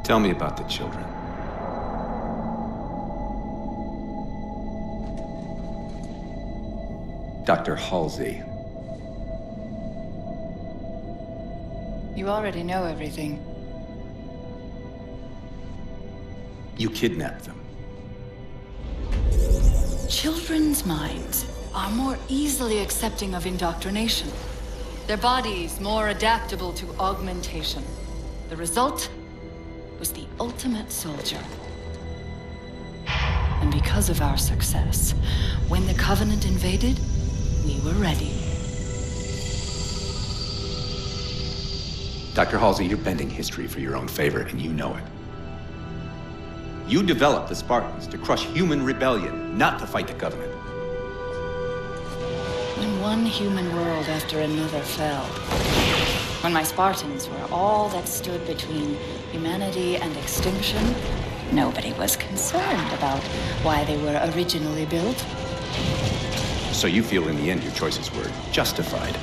Tell me about the children. Dr. Halsey. You already know everything. You kidnapped them. Children's minds are more easily accepting of indoctrination. Their bodies more adaptable to augmentation. The result was the ultimate soldier. And because of our success, when the Covenant invaded, we were ready. Dr. Halsey, you're bending history for your own favor, and you know it. You developed the Spartans to crush human rebellion, not to fight the Covenant. When one human world after another fell, when my Spartans were all that stood between humanity and extinction, nobody was concerned about why they were originally built. So you feel in the end your choices were justified?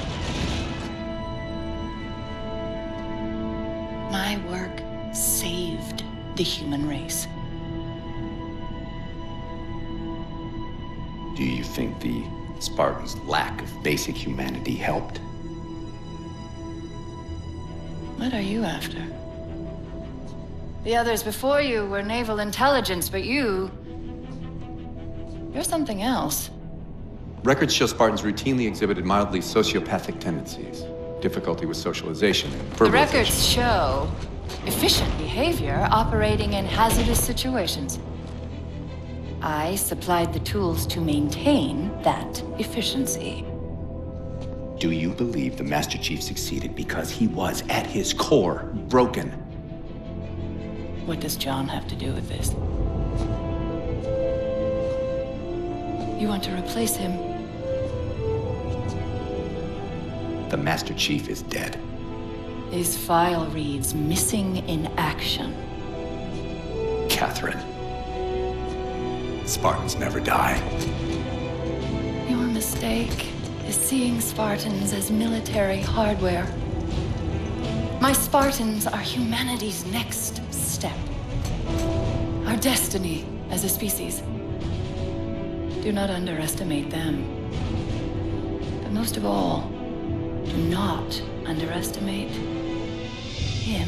My work saved the human race. Do you think the Spartans' lack of basic humanity helped? What are you after? The others before you were naval intelligence, but you're something else. Records show Spartans routinely exhibited mildly sociopathic tendencies, difficulty with socialization, and The verbalization. records show efficient behavior operating in hazardous situations. I supplied the tools to maintain that efficiency. Do you believe the Master Chief succeeded because he was, at his core, broken? What does John have to do with this? You want to replace him? The Master Chief is dead. His file reads missing in action. Catherine. Spartans never die. Your mistake is seeing Spartans as military hardware. My Spartans are humanity's next step. Our destiny as a species. Do not underestimate them. But most of all, do not underestimate him.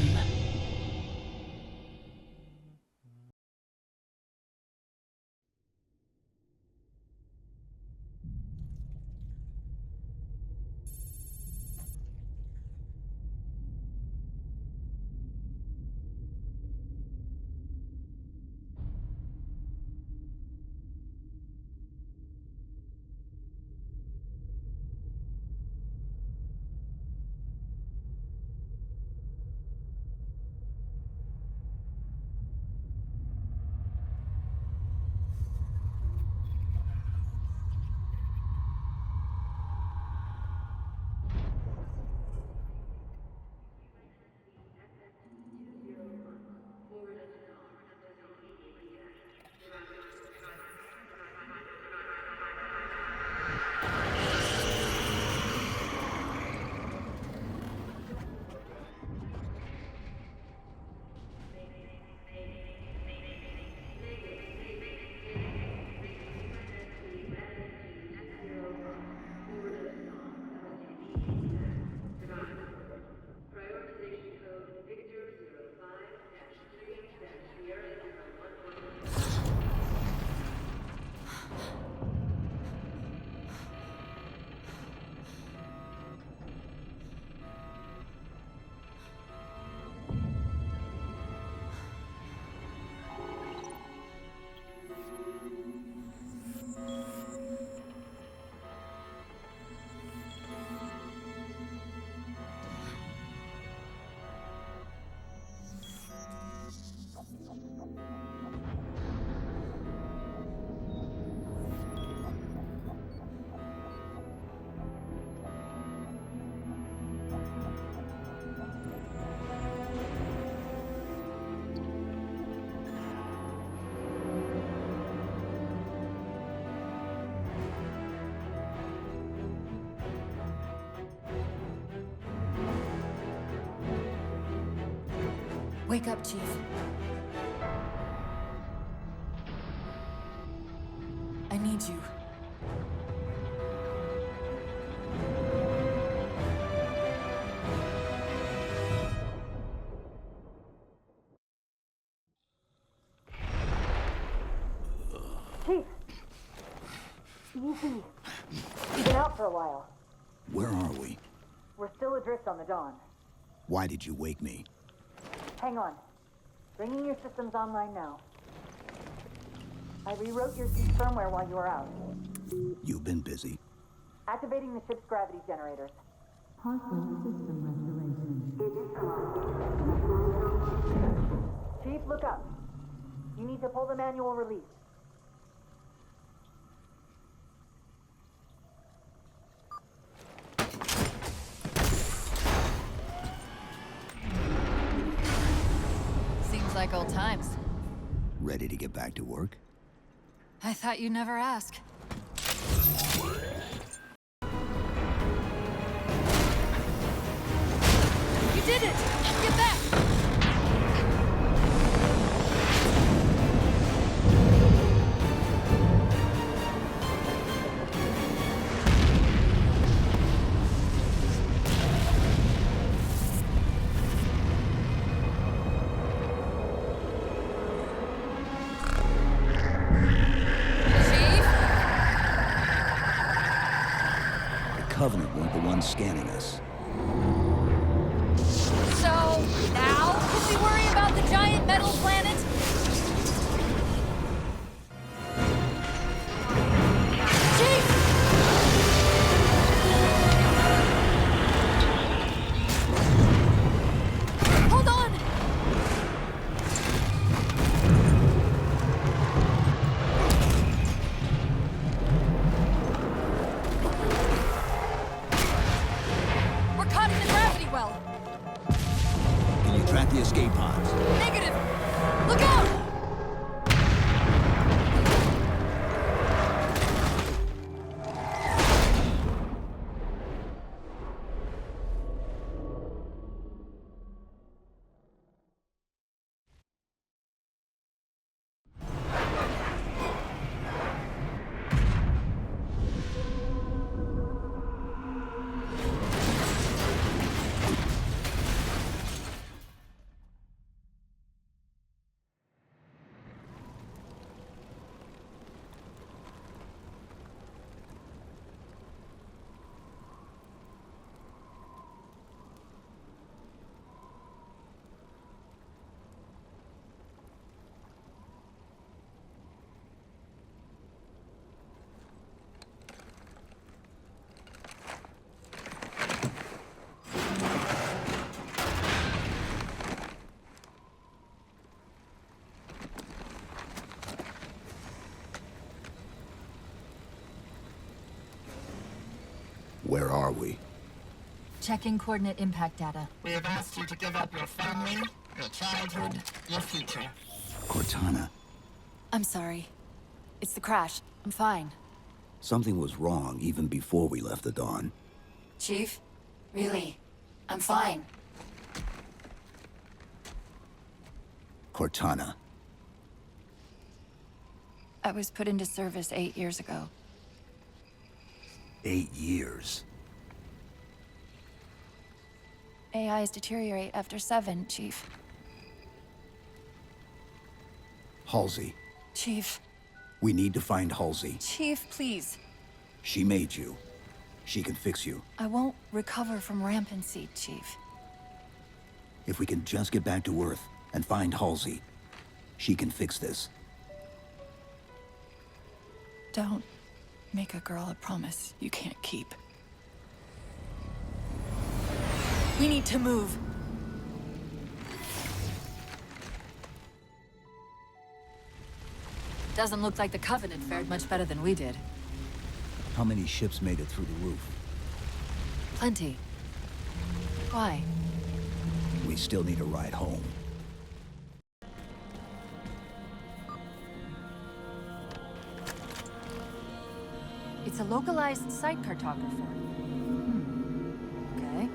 Wake up, Chief. I need you. Chief! Easy. You've been out for a while. Where are we? We're still adrift on the Dawn. Why did you wake me? Hang on. Bringing your systems online now. I rewrote your seat firmware while you were out. You've been busy. Activating the ship's gravity generators. Partial system restoration. Chief, look up. You need to pull the manual release. Seems like old times. Ready to get back to work? I thought you'd never ask. You did it! Get back! Covenant weren't the ones scanning us. So, now can we worry about the giant metal planet? Chief! Hold on! We're caught in the gravity well. Can you track the escape pods? Negative! Look out! Where are we? Checking coordinate impact data. We have asked you to give up your family, your childhood, your future. Cortana. I'm sorry. It's the crash. I'm fine. Something was wrong even before we left the Dawn. Chief? Really? I'm fine. Cortana. I was put into service 8 years ago. 8 years. AIs deteriorate after 7, Chief. Halsey. Chief. We need to find Halsey. Chief, please. She made you. She can fix you. I won't recover from rampancy, Chief. If we can just get back to Earth and find Halsey, she can fix this. Don't make a girl a promise you can't keep. We need to move. Doesn't look like the Covenant fared much better than we did. How many ships made it through the roof? Plenty. Why? We still need a ride home. It's a localized site cartographer. Okay.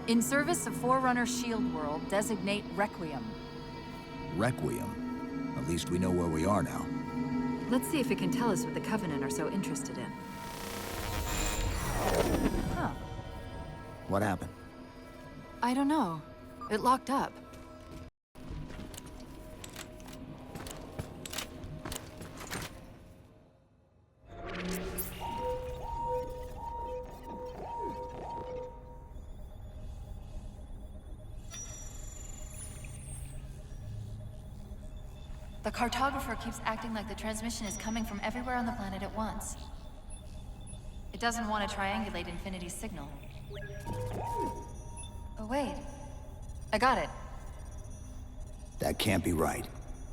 In service of Forerunner Shield World, designate Requiem. Requiem. At least we know where we are now. Let's see if it can tell us what the Covenant are so interested in. Huh. What happened? I don't know. It locked up. The cartographer keeps acting like the transmission is coming from everywhere on the planet at once. It doesn't want to triangulate Infinity's signal. Oh, wait. I got it. That can't be right.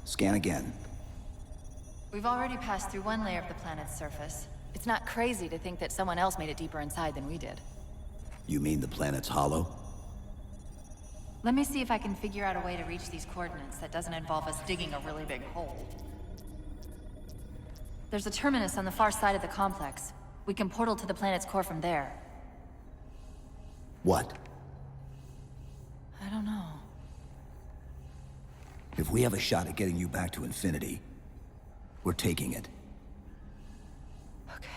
Scan again. We've already passed through one layer of the planet's surface. It's not crazy to think that someone else made it deeper inside than we did. You mean the planet's hollow? Let me see if I can figure out a way to reach these coordinates that doesn't involve us digging a really big hole. There's a terminus on the far side of the complex. We can portal to the planet's core from there. What? I don't know. If we have a shot at getting you back to Infinity, we're taking it. Okay.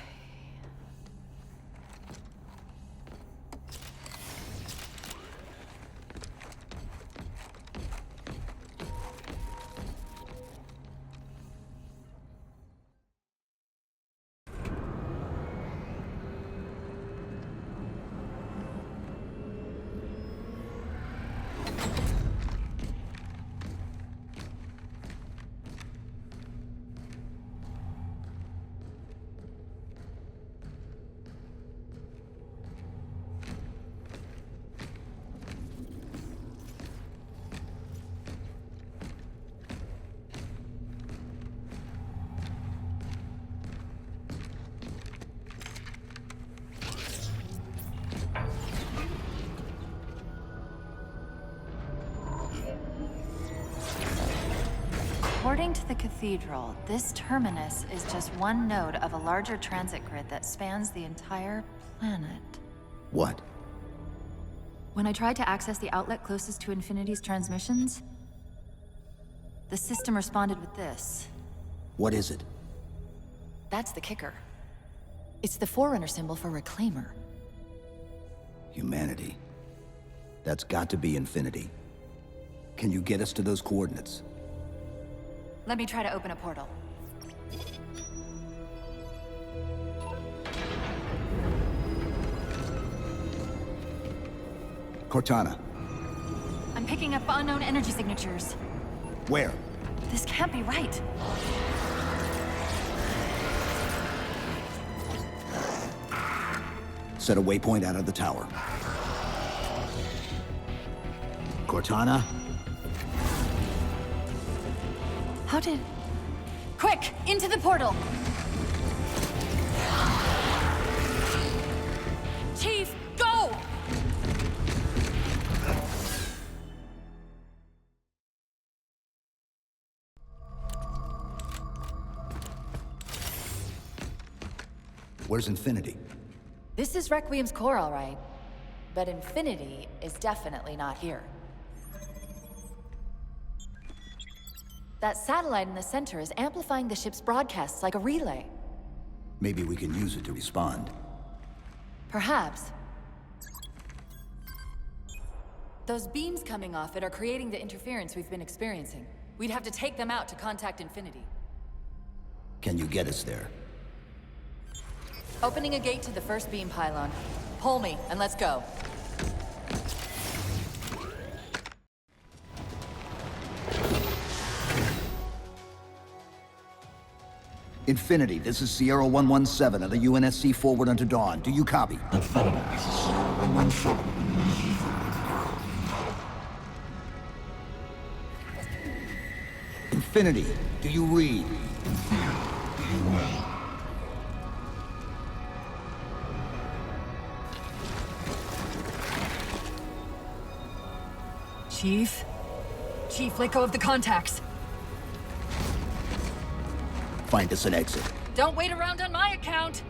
According to the cathedral, this terminus is just one node of a larger transit grid that spans the entire planet. What? When I tried to access the outlet closest to Infinity's transmissions, the system responded with this. What is it? That's the kicker. It's the Forerunner symbol for Reclaimer. Humanity. That's got to be Infinity. Can you get us to those coordinates? Let me try to open a portal. Cortana. I'm picking up unknown energy signatures. Where? This can't be right. Set a waypoint out of the tower. Cortana? How did... Quick! Into the portal! Chief, go! Where's Infinity? This is Requiem's core, all right. But Infinity is definitely not here. That satellite in the center is amplifying the ship's broadcasts like a relay. Maybe we can use it to respond. Perhaps. Those beams coming off it are creating the interference we've been experiencing. We'd have to take them out to contact Infinity. Can you get us there? Opening a gate to the first beam pylon. Pull me, and let's go. Infinity, this is Sierra 117 of the UNSC forward unto dawn. Do you copy? Infinity, do you read? Chief? Chief, let go of the contacts. Find us an exit. Don't wait around on my account!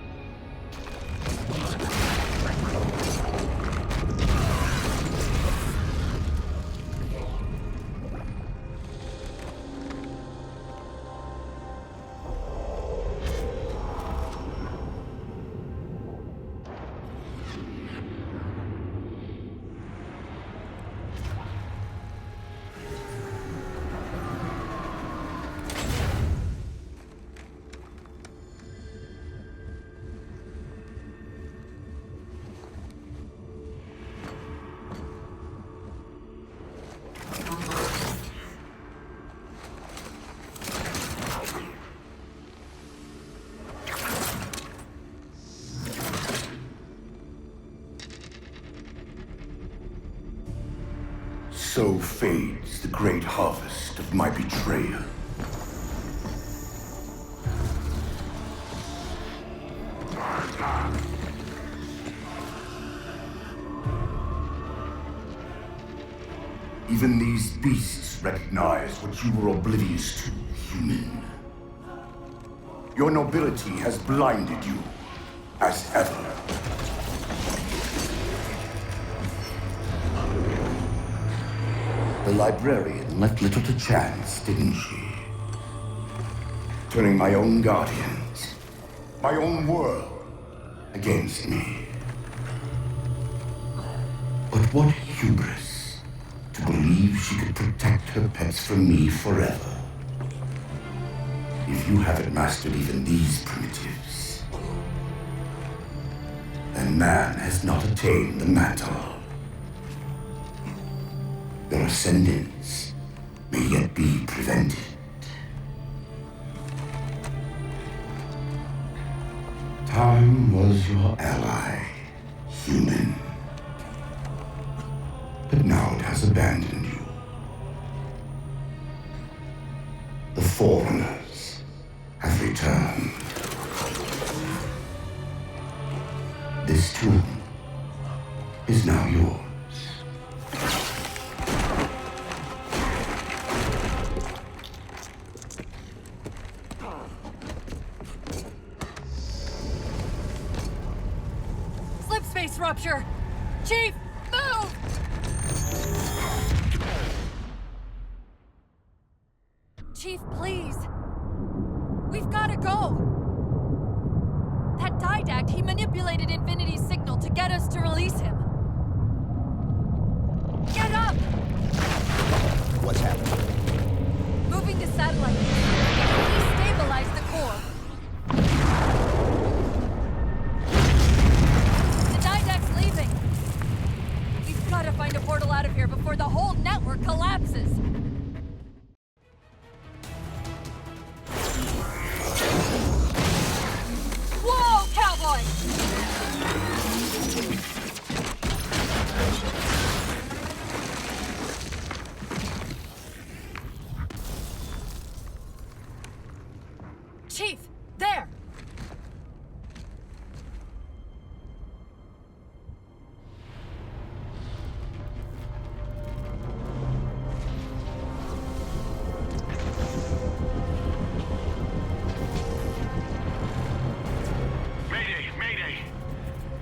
So fades the great harvest of my betrayal. Even these beasts recognize what you were oblivious to, human. Your nobility has blinded you, as ever. The librarian left little to chance, didn't she? Turning my own guardians, my own world, against me. But what hubris to believe she could protect her pets from me forever. If you haven't mastered even these primitives, then man has not attained the mantle. Your ascendance may yet be prevented. Time was your ally, human. But now it has abandoned you. The Forerunners have returned. This tomb is now yours. Slip space rupture! Chief, move! Chief, please. We've gotta go. That didact, he manipulated Infinity's signal to get us to release him. Get up! What's happening? Moving the satellite. Destabilize the core. The didact's leaving. We've gotta find a portal out of here before the whole network collapses. Whoa, cowboy! Chief, there! Mayday! Mayday!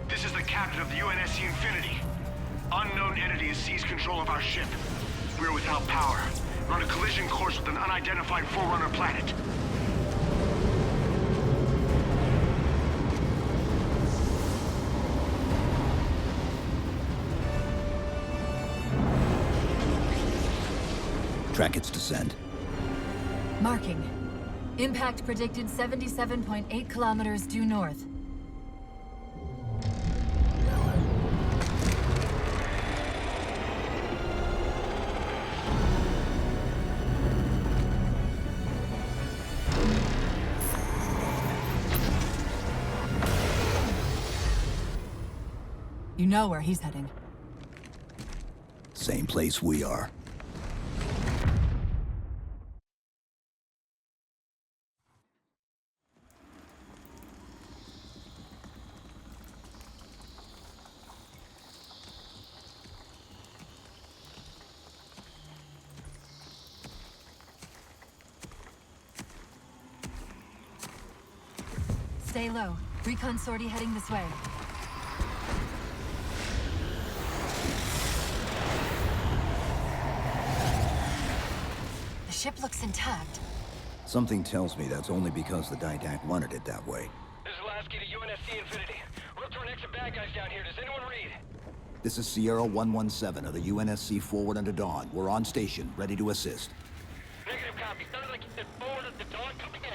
This is the captain of the UNSC Infinity. Unknown entity has seized control of our ship. We're without power. We're on a collision course with an unidentified Forerunner planet. Track its descent. Marking. Impact predicted 77.8 kilometers due north. You know where he's heading. Same place we are. Stay low. Recon sortie heading this way. The ship looks intact. Something tells me that's only because the didact wanted it that way. This is Lasky to UNSC Infinity. We're up to our next bad guys down here. Does anyone read? This is Sierra 117 of the UNSC Forward Under Dawn. We're on station, ready to assist. Negative copy. Sounded like you said forward at the dawn coming in.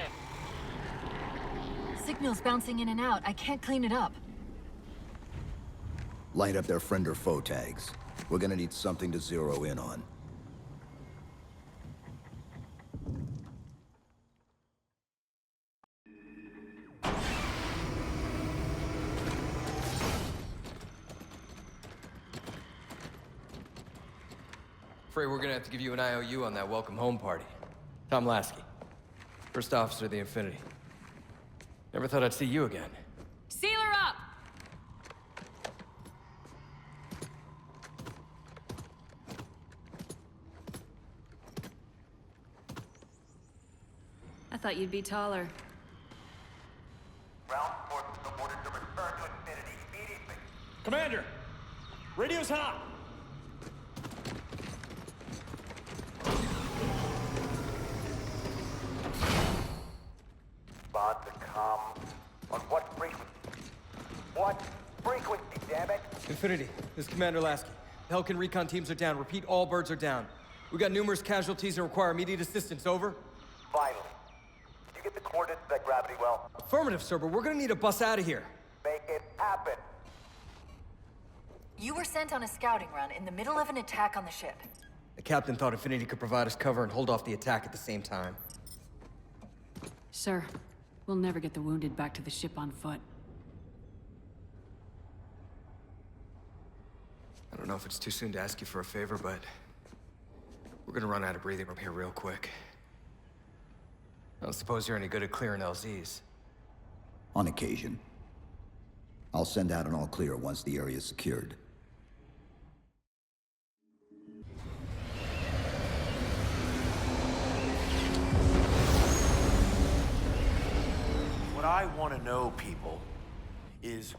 Signal's bouncing in and out. I can't clean it up. Light up their friend or foe tags. We're gonna need something to zero in on. afraid we're gonna have to give you an IOU on that welcome home party. Tom Lasky, First Officer of the Infinity. Never thought I'd see you again. Seal her up! I thought you'd be taller. Ground forces are ordered to return to Infinity immediately. Commander! Radio's hot! Respond to com. On what frequency? What frequency, damn it? Infinity, this is Commander Lasky. The Helkin recon teams are down. Repeat, all birds are down. We got numerous casualties and require immediate assistance. Over. Finally. Did you get the coordinates of that gravity well? Affirmative, sir, but we're gonna need a bus out of here. Make it happen. You were sent on a scouting run in the middle of an attack on the ship. The captain thought Infinity could provide us cover and hold off the attack at the same time. Sir, we'll never get the wounded back to the ship on foot. I don't know if it's too soon to ask you for a favor, but we're gonna run out of breathing room here real quick. I don't suppose you're any good at clearing LZs. On occasion. I'll send out an all clear once the area is secured. What I want to know, people, is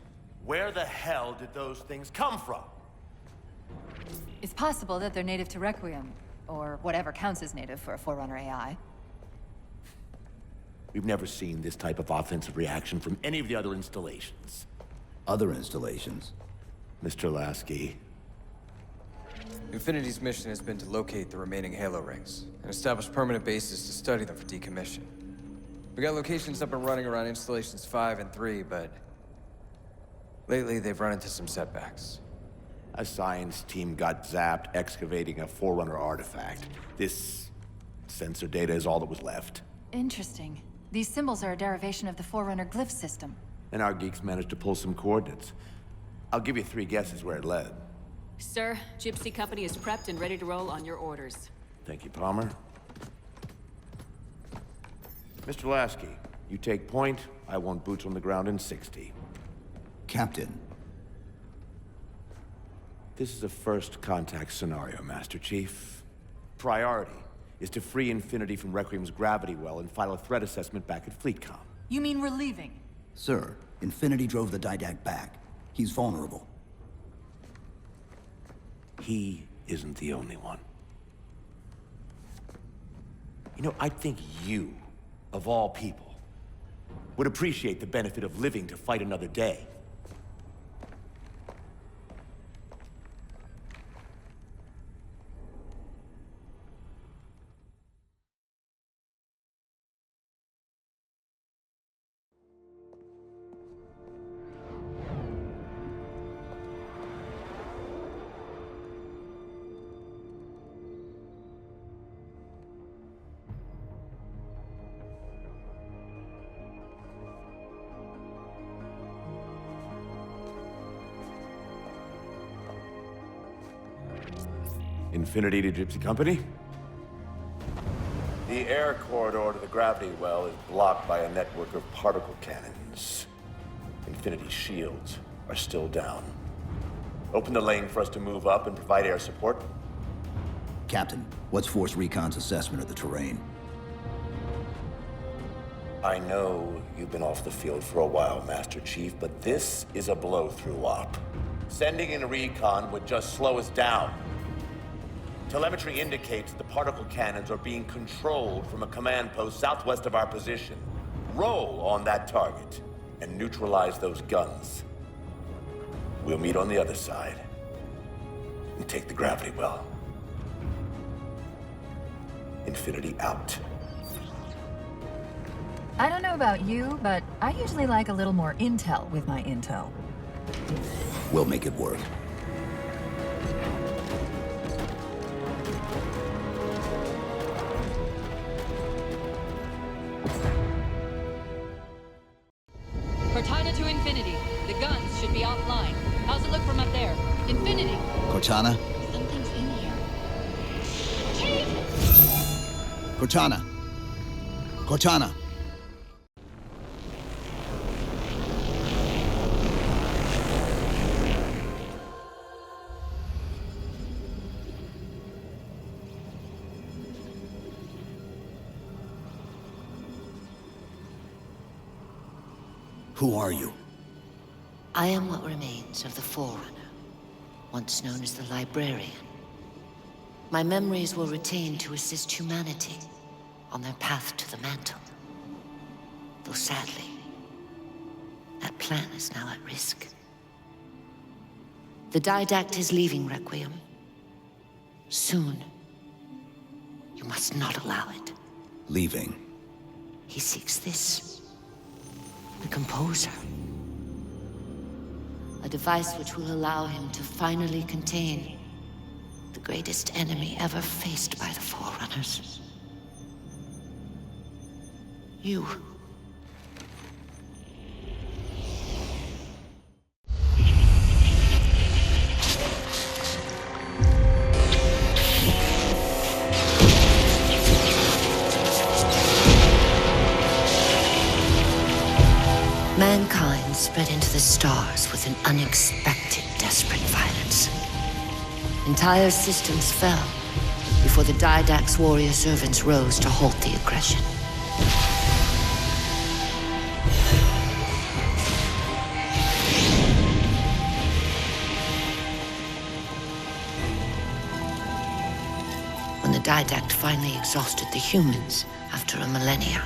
where the hell did those things come from? It's possible that they're native to Requiem, or whatever counts as native for a Forerunner AI. We've never seen this type of offensive reaction from any of the other installations. Other installations? Mr. Lasky. Infinity's mission has been to locate the remaining Halo rings and establish permanent bases to study them for decommission. We got locations up and running around installations 5 and 3, but lately they've run into some setbacks. A science team got zapped excavating a Forerunner artifact. This sensor data is all that was left. Interesting. These symbols are a derivation of the Forerunner glyph system. And our geeks managed to pull some coordinates. I'll give you 3 guesses where it led. Sir, Gypsy Company is prepped and ready to roll on your orders. Thank you, Palmer. Mr. Lasky, you take point. I want boots on the ground in 60. Captain. This is a first contact scenario, Master Chief. Priority is to free Infinity from Requiem's gravity well and file a threat assessment back at FleetCom. You mean we're leaving? Sir, Infinity drove the Didact back. He's vulnerable. He isn't the only one. You know, I think you, of all people, would appreciate the benefit of living to fight another day. Infinity to Gypsy Company? The air corridor to the gravity well is blocked by a network of particle cannons. Infinity's shields are still down. Open the lane for us to move up and provide air support. Captain, what's Force Recon's assessment of the terrain? I know you've been off the field for a while, Master Chief, but this is a blow-through op. Sending in recon would just slow us down. Telemetry indicates the particle cannons are being controlled from a command post southwest of our position. Roll on that target and neutralize those guns. We'll meet on the other side and take the gravity well. Infinity out. I don't know about you, but I usually like a little more intel with my intel. We'll make it work. Cortana to Infinity. The guns should be offline. How's it look from up there? Infinity! Cortana? Something's in here. Cortana! Cortana! Who are you? I am what remains of the Forerunner, once known as the Librarian. My memories were retained to assist humanity on their path to the mantle. Though sadly, that plan is now at risk. The Didact is leaving Requiem. Soon. You must not allow it. Leaving? He seeks this. The Composer. A device which will allow him to finally contain the greatest enemy ever faced by the Forerunners. You. Mankind spread into the stars with an unexpected, desperate violence. Entire systems fell before the Didact's warrior servants rose to halt the aggression. When the Didact finally exhausted the humans after a millennia,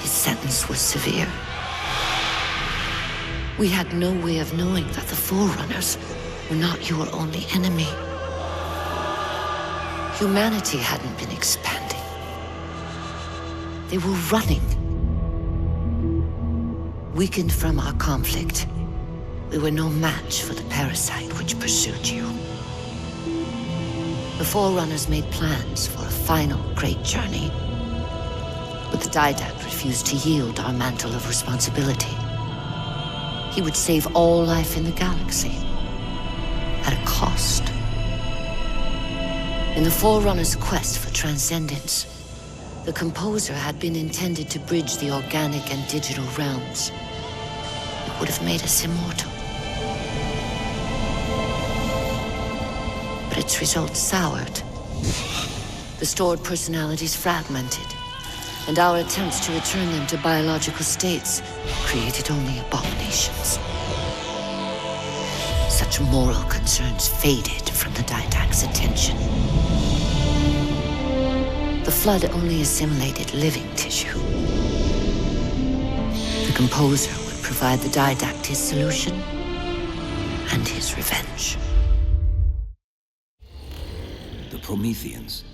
his sentence was severe. We had no way of knowing that the Forerunners were not your only enemy. Humanity hadn't been expanding. They were running. Weakened from our conflict, we were no match for the parasite which pursued you. The Forerunners made plans for a final great journey. But the Didact refused to yield our mantle of responsibility. He would save all life in the galaxy, at a cost. In the Forerunner's quest for transcendence, the Composer had been intended to bridge the organic and digital realms. It would have made us immortal. But its results soured. The stored personalities fragmented, and our attempts to return them to biological states created only abominations. Such moral concerns faded from the Didact's attention. The Flood only assimilated living tissue. The Composer would provide the Didact his solution and his revenge. The Prometheans.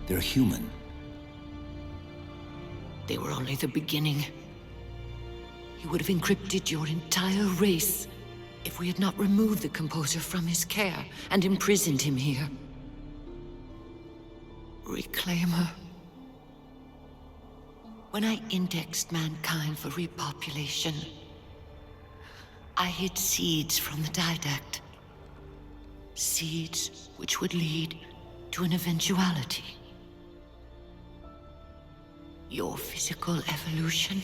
They're human. They were only the beginning. He would have encrypted your entire race if we had not removed the Composer from his care and imprisoned him here. Reclaimer. When I indexed mankind for repopulation, I hid seeds from the Didact. Seeds which would lead to an eventuality. Your physical evolution,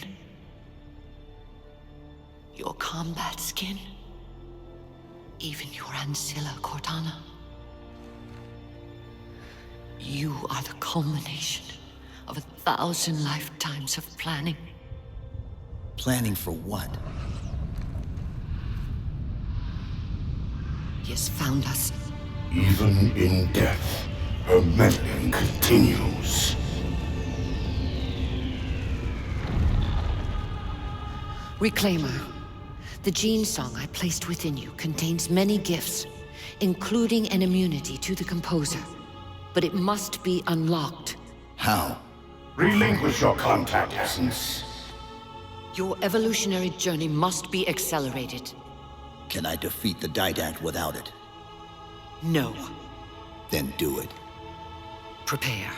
your combat skin, even your ancilla, Cortana. You are the culmination of 1,000 lifetimes of planning. Planning for what? He has found us. Even in death, her meddling continues. Reclaimer. The gene song I placed within you contains many gifts, including an immunity to the Composer. But it must be unlocked. How? Relinquish your contact essence. Your evolutionary journey must be accelerated. Can I defeat the Didact without it? No. Then do it. Prepare.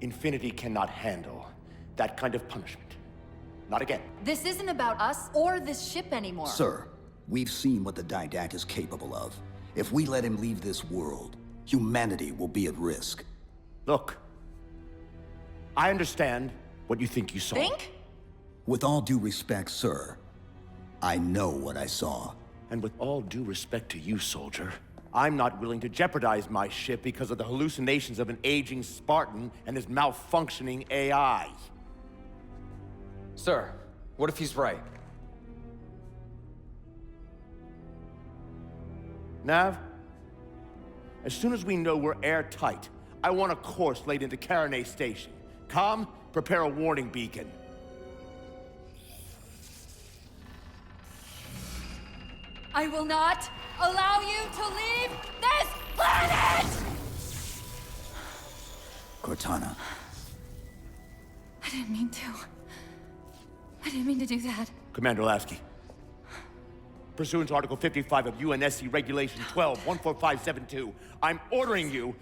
Infinity cannot handle that kind of punishment. Not again. This isn't about us or this ship anymore. Sir, we've seen what the Didact is capable of. If we let him leave this world, humanity will be at risk. Look, I understand what you think you saw. Think? With all due respect, sir, I know what I saw. And with all due respect to you, soldier, I'm not willing to jeopardize my ship because of the hallucinations of an aging Spartan and his malfunctioning AI. Sir, what if he's right? Nav, as soon as we know we're airtight, I want a course laid into Carinay Station. Com, prepare a warning beacon. I will not allow you to leave this planet! Cortana. I didn't mean to. I didn't mean to do that. Commander Lasky, pursuant to Article 55 of UNSC Regulation 12-14572, I'm ordering you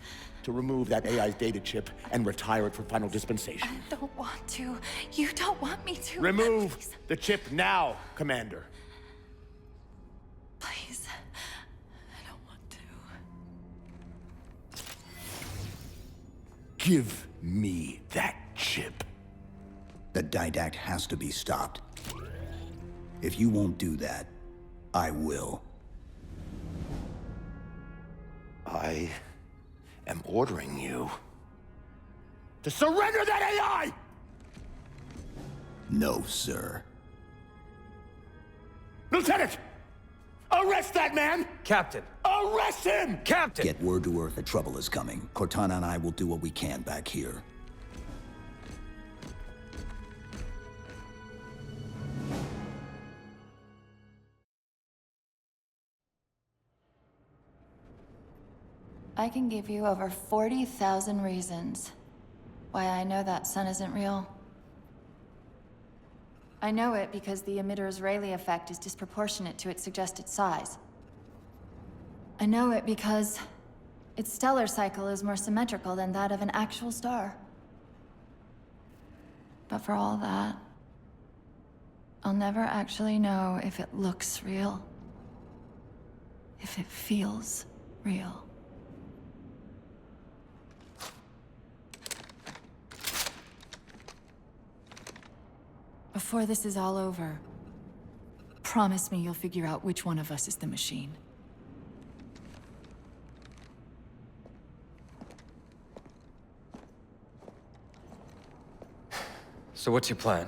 to remove that AI's data chip and retire it for final dispensation. I don't want to. You don't want me to. Remove Please. the chip now, Commander. Please. I don't want to. Give me that chip. The Didact has to be stopped. If you won't do that, I will. I am ordering you to surrender that AI! No, sir. Lieutenant! Arrest that man! Captain! Arrest him! Captain! Get word to Earth that trouble is coming. Cortana and I will do what we can back here. I can give you over 40,000 reasons why I know that sun isn't real. I know it because the emitter's Rayleigh effect is disproportionate to its suggested size. I know it because its stellar cycle is more symmetrical than that of an actual star. But for all that, I'll never actually know if it looks real, if it feels real. Before this is all over, promise me you'll figure out which one of us is the machine. So what's your plan?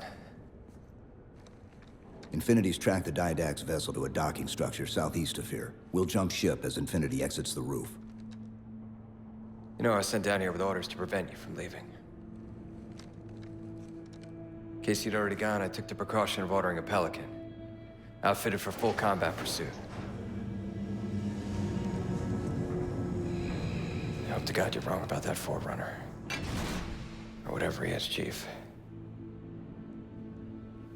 Infinity's tracked the Didact's vessel to a docking structure southeast of here. We'll jump ship as Infinity exits the roof. You know, I was sent down here with orders to prevent you from leaving. In case you'd already gone, I took the precaution of ordering a Pelican, outfitted for full combat pursuit. I hope to God you're wrong about that Forerunner. Or whatever he is, Chief.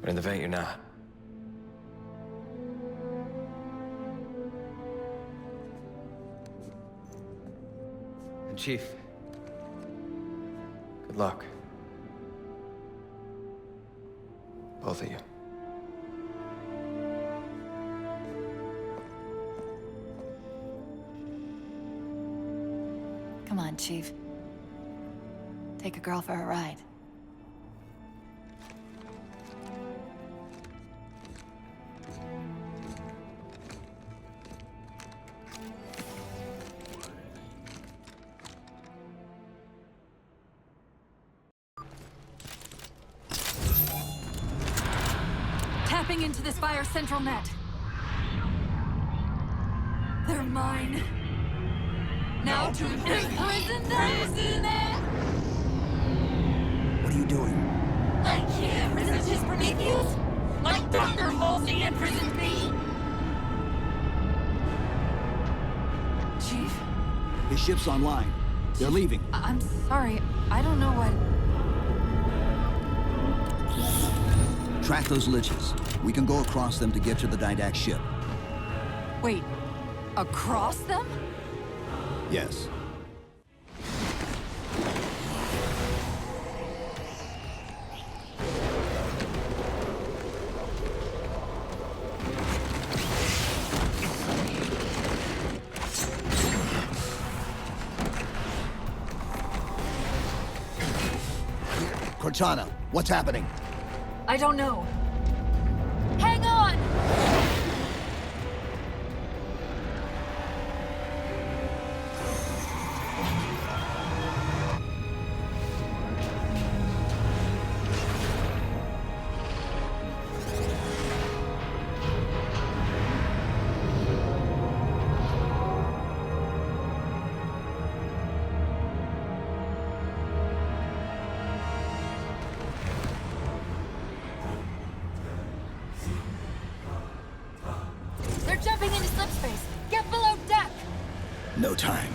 But in the event you're not, and Chief, good luck. Both of you. Come on, Chief. Take a girl for a ride. Tapping into this fire's central net. They're mine. Now to imprison them! What are you doing? I can't resist his Prometheus! Like thunder Halsey imprisoned me! Chief? His ship's online. They're leaving. I'm sorry. I don't know what... Track those liches. We can go across them to get to the Didact ship. Wait, across them? Yes. Cortana, what's happening? I don't know. Hang on! They're jumping into slip space. Get below deck! No time.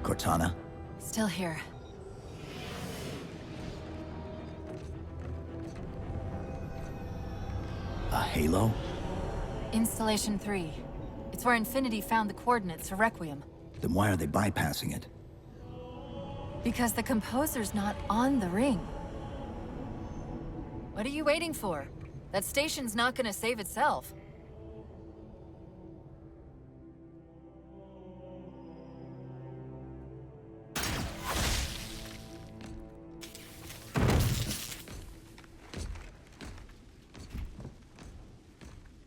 Cortana? Still here. A halo? Installation 3. It's where Infinity found the coordinates for Requiem. Then why are they bypassing it? Because the composer's not on the ring. What are you waiting for? That station's not gonna save itself.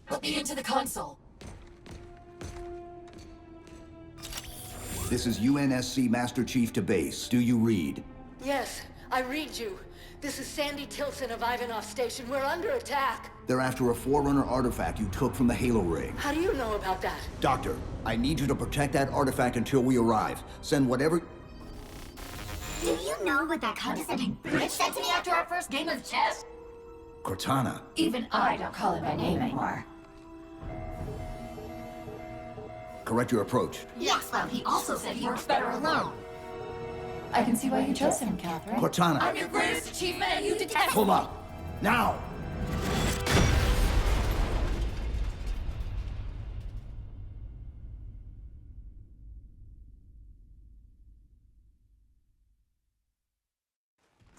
Put me into the console. This is UNSC Master Chief to base. Do you read? Yes, I read you. This is Sandy Tilson of Ivanov Station. We're under attack. They're after a Forerunner artifact you took from the Halo ring. How do you know about that? Doctor, I need you to protect that artifact until we arrive. Send whatever... Do you know what that condescending bitch said to me after our first game of chess? Cortana. Even I don't call him by name anymore. Correct your approach. Yes, well, he also said he works better alone. I can see why you chose him, Catherine. Cortana. I'm your greatest achievement and you detest Pull up. Now!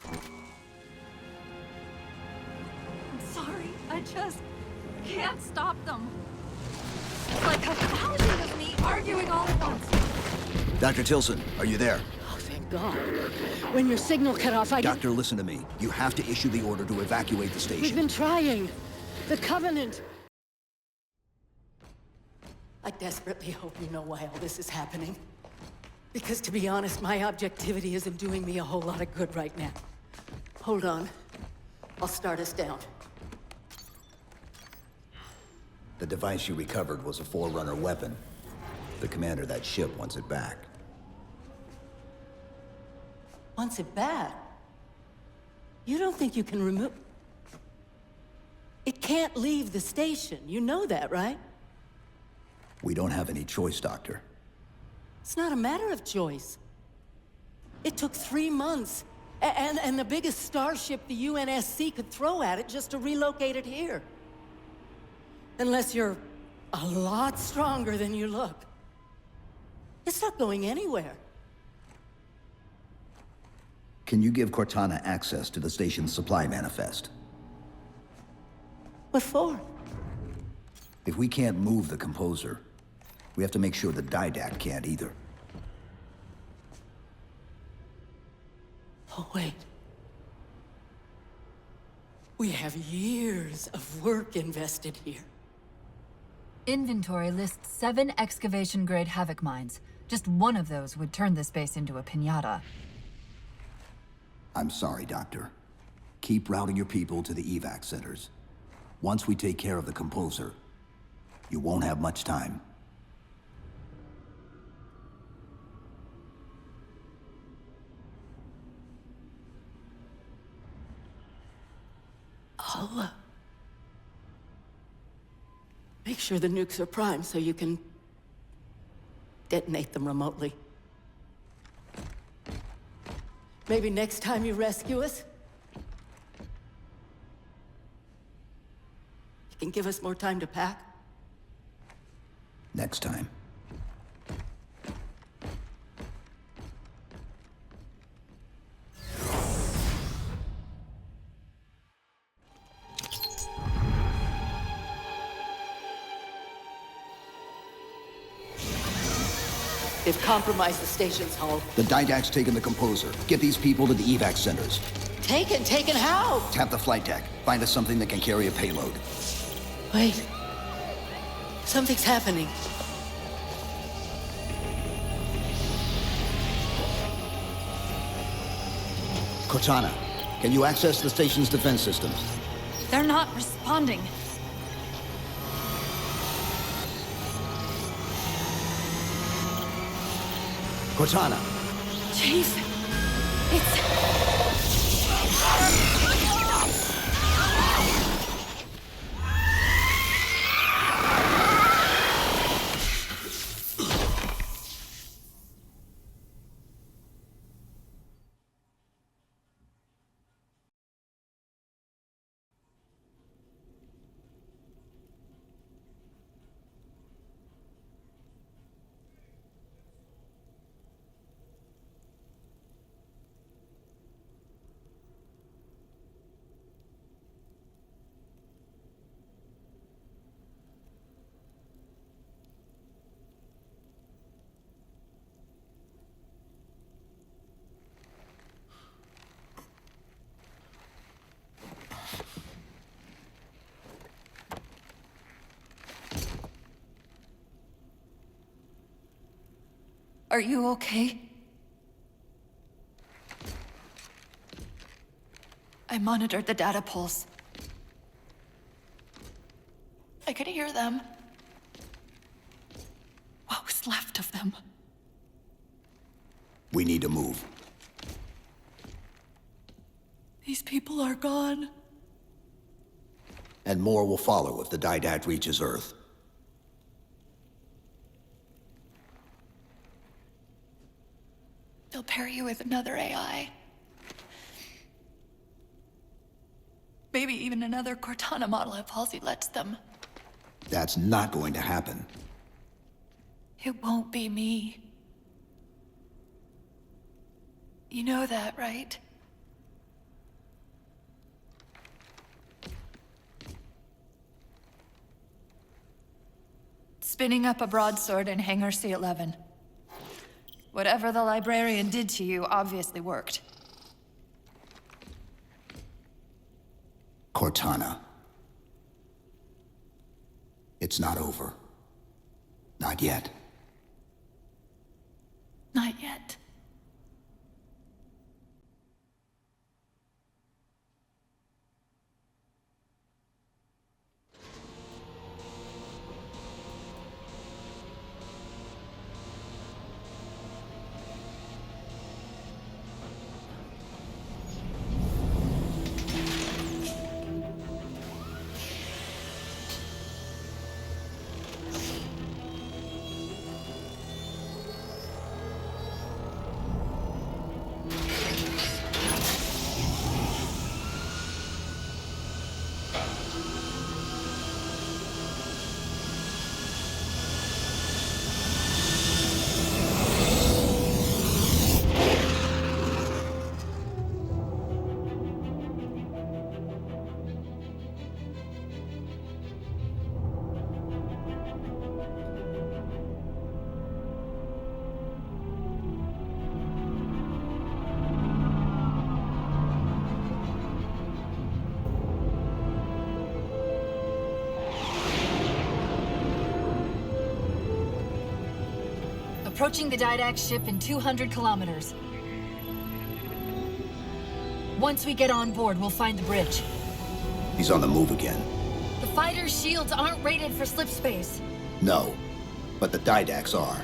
I'm sorry. I just can't stop them. It's like a thousand of me arguing all at once. Dr. Tilson, are you there? Oh, thank God. When your signal cut off, Doctor, listen to me. You have to issue the order to evacuate the station. We've been trying. The Covenant. I desperately hope you know why all this is happening. Because to be honest, my objectivity isn't doing me a whole lot of good right now. Hold on. I'll start us down. The device you recovered was a Forerunner weapon. The commander of that ship wants it back. Wants it back? You don't think you can remove... It can't leave the station. You know that, right? We don't have any choice, Doctor. It's not a matter of choice. It took 3 months. And the biggest starship the UNSC could throw at it just to relocate it here. Unless you're a lot stronger than you look. It's not going anywhere. Can you give Cortana access to the station's supply manifest? What for? If we can't move the composer, we have to make sure the Didact can't either. Oh, wait. We have years of work invested here. Inventory lists 7 excavation-grade Havoc mines. Just one of those would turn this base into a piñata. I'm sorry, Doctor. Keep routing your people to the evac centers. Once we take care of the composer, you won't have much time. I'll, make sure the nukes are primed so you can detonate them remotely. Maybe next time you rescue us, you can give us more time to pack. Next time. They've compromised the station's hull. The Didact's taken the composer. Get these people to the evac centers. Taken how? Tap the flight deck. Find us something that can carry a payload. Wait. Something's happening. Cortana, can you access the station's defense systems? They're not responding. Cortana! Chief, it's... Are you okay? I monitored the data pulse. I could hear them. What was left of them? We need to move. These people are gone. And more will follow if the Didact reaches Earth. They'll pair you with another AI. Maybe even another Cortana model if Halsey lets them. That's not going to happen. It won't be me. You know that, right? Spinning up a broadsword in Hangar C-11. Whatever the librarian did to you obviously worked. Cortana. It's not over. Not yet. Not yet. Approaching the Didact ship in 200 kilometers. Once we get on board, we'll find the bridge. He's on the move again. The fighter's shields aren't rated for slip space. No, but the Didacts are.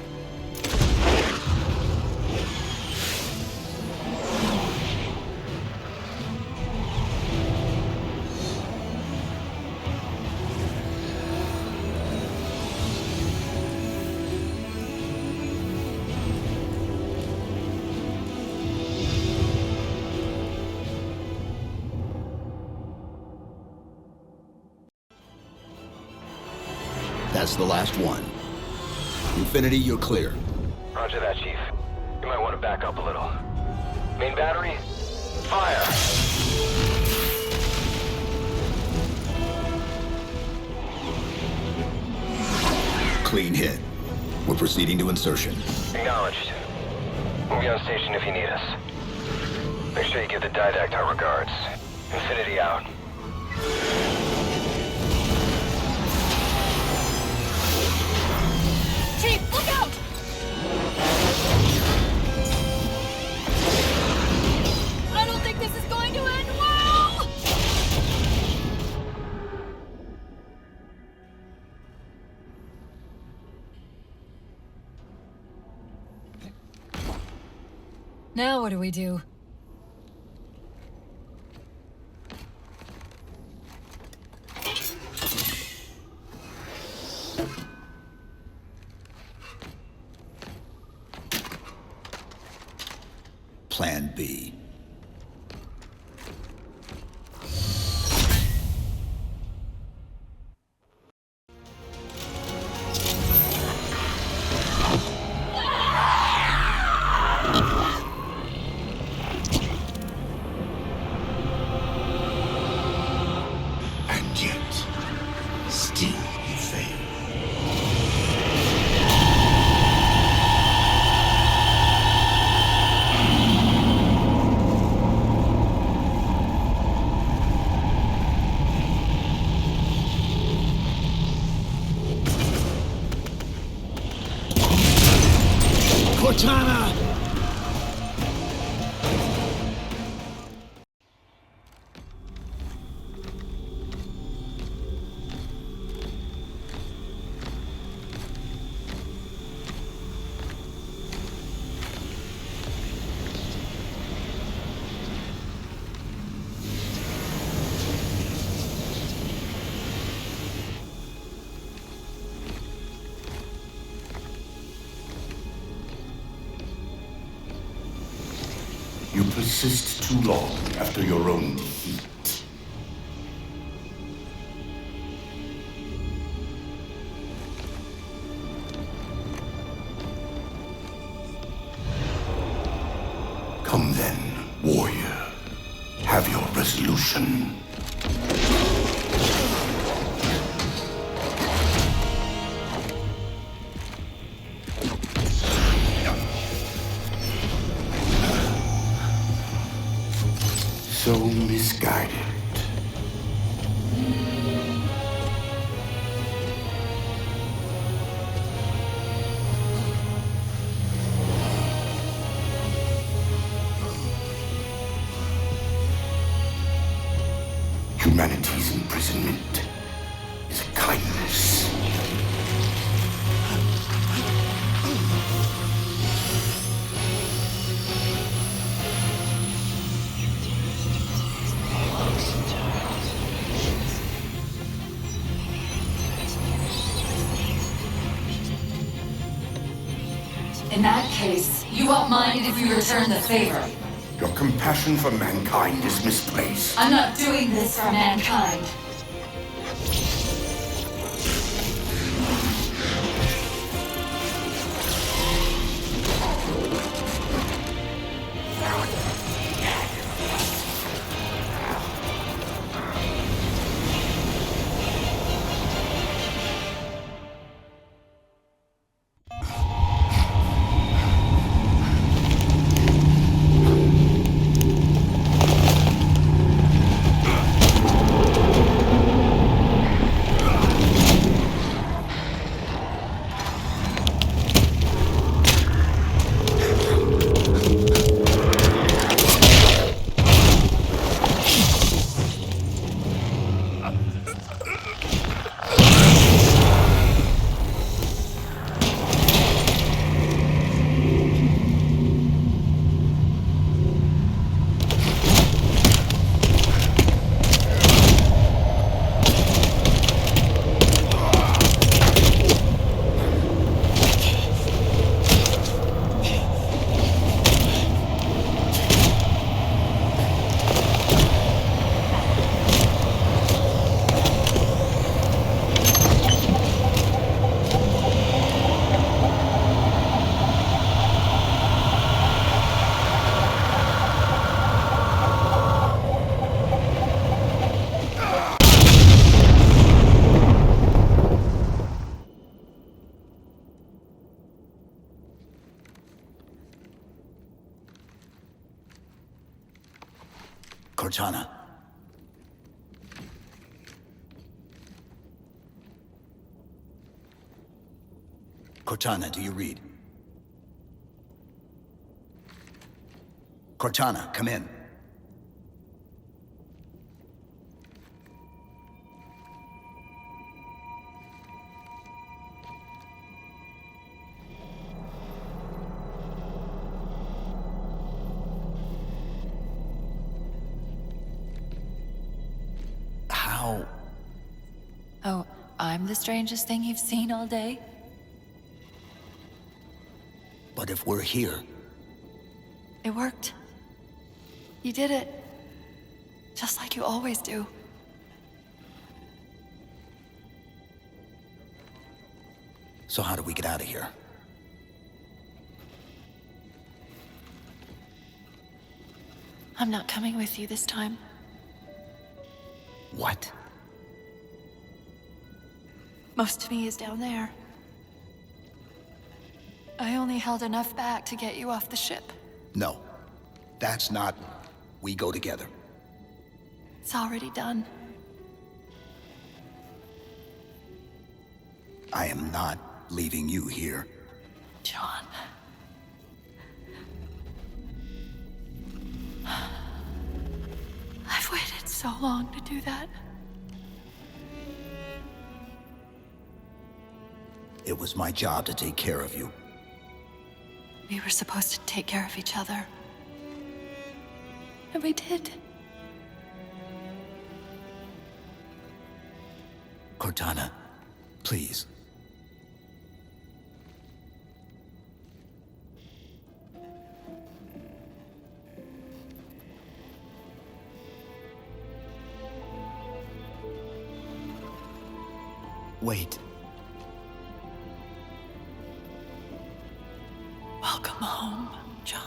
That's the last one. Infinity, you're clear. Roger that, Chief. You might want to back up a little. Main battery, fire! Clean hit. We're proceeding to insertion. Acknowledged. We'll be on station if you need us. Make sure you give the Didact our regards. Infinity out. Chief, look out! I don't think this is going to end well! Now what do we do? Plan B. And yet, still you fail. Cortana! You persist too long after your own defeat. Come then, warrior. Have your resolution. So misguided. Humanity's imprisonment is a kindness. In that case, you won't mind if we return the favor. Your compassion for mankind is misplaced. I'm not doing this for mankind. Cortana. Cortana, do you read? Cortana, come in. How? Oh, I'm the strangest thing you've seen all day? But if we're here... It worked. You did it. Just like you always do. So how do we get out of here? I'm not coming with you this time. What? Most of me is down there. I only held enough back to get you off the ship. No. That's not... We go together. It's already done. I am not leaving you here. John. I've waited so long to do that. It was my job to take care of you. We were supposed to take care of each other. And we did. Cortana, please. Wait. Welcome home, John.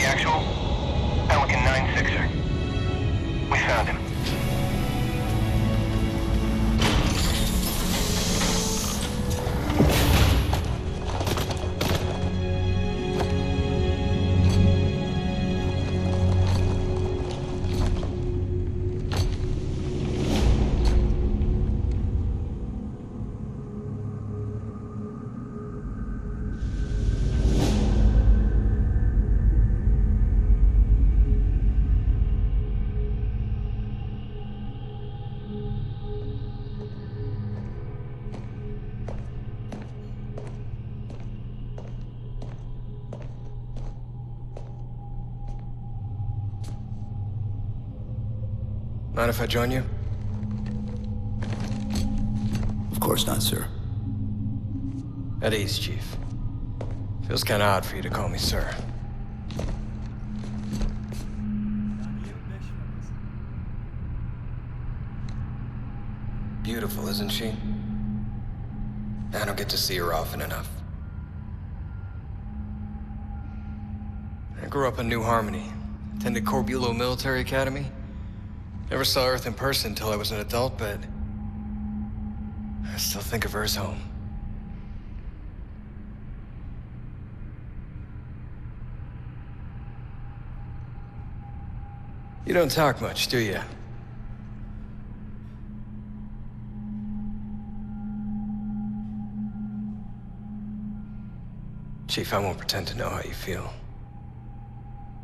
Actual, Pelican 9-6er. We found him. Mind if I join you? Of course not, sir. At ease, Chief. Feels kinda odd for you to call me sir. Beautiful, isn't she? I don't get to see her often enough. I grew up in New Harmony, attended Corbulo Military Academy. Never saw Earth in person until I was an adult, but I still think of her as home. You don't talk much, do you? Chief, I won't pretend to know how you feel.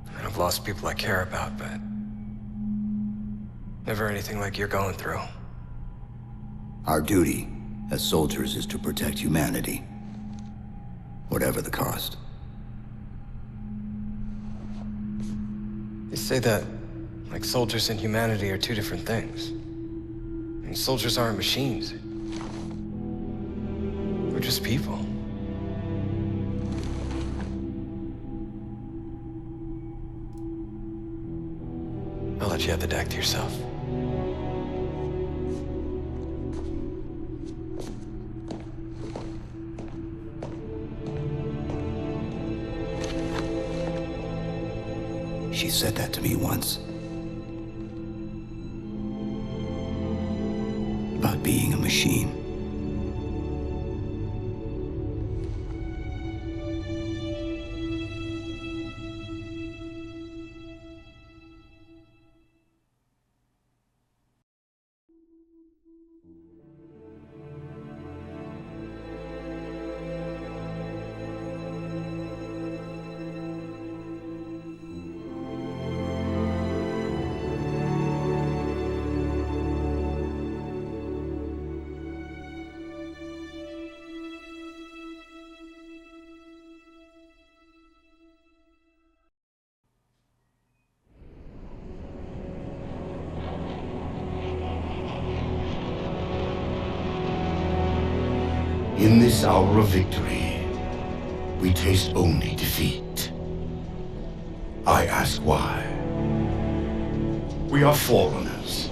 I mean, I've lost people I care about, but never anything like you're going through. Our duty as soldiers is to protect humanity, whatever the cost. You say that like soldiers and humanity are two different things. I mean, soldiers aren't machines. We're just people. I'll let you have the deck to yourself. She said that to me once. About being a machine. In this hour of victory, we taste only defeat. I ask why. We are forerunners,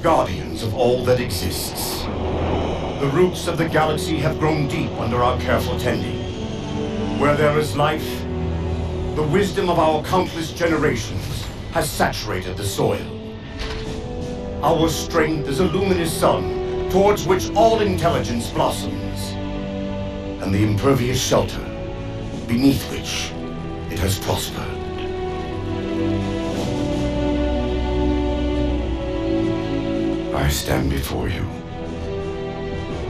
guardians of all that exists. The roots of the galaxy have grown deep under our careful tending. Where there is life, the wisdom of our countless generations has saturated the soil. Our strength is a luminous sun towards which all intelligence blossoms, and the impervious shelter beneath which it has prospered. I stand before you,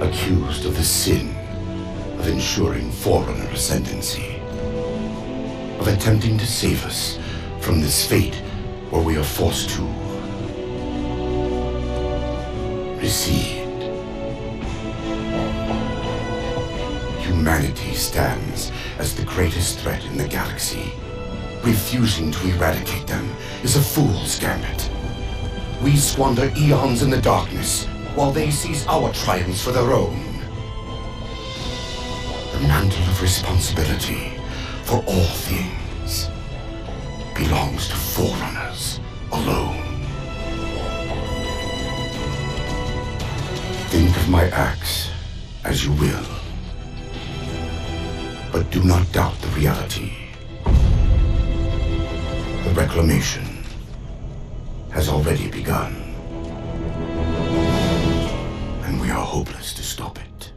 accused of the sin of ensuring Forerunner ascendancy, of attempting to save us from this fate where we are forced to recede. Humanity stands as the greatest threat in the galaxy. Refusing to eradicate them is a fool's gambit. We squander eons in the darkness, while they seize our triumphs for their own. The mantle of responsibility for all things belongs to Forerunners alone. Think of my acts as you will, but do not doubt the reality. The reclamation has already begun, and we are hopeless to stop it.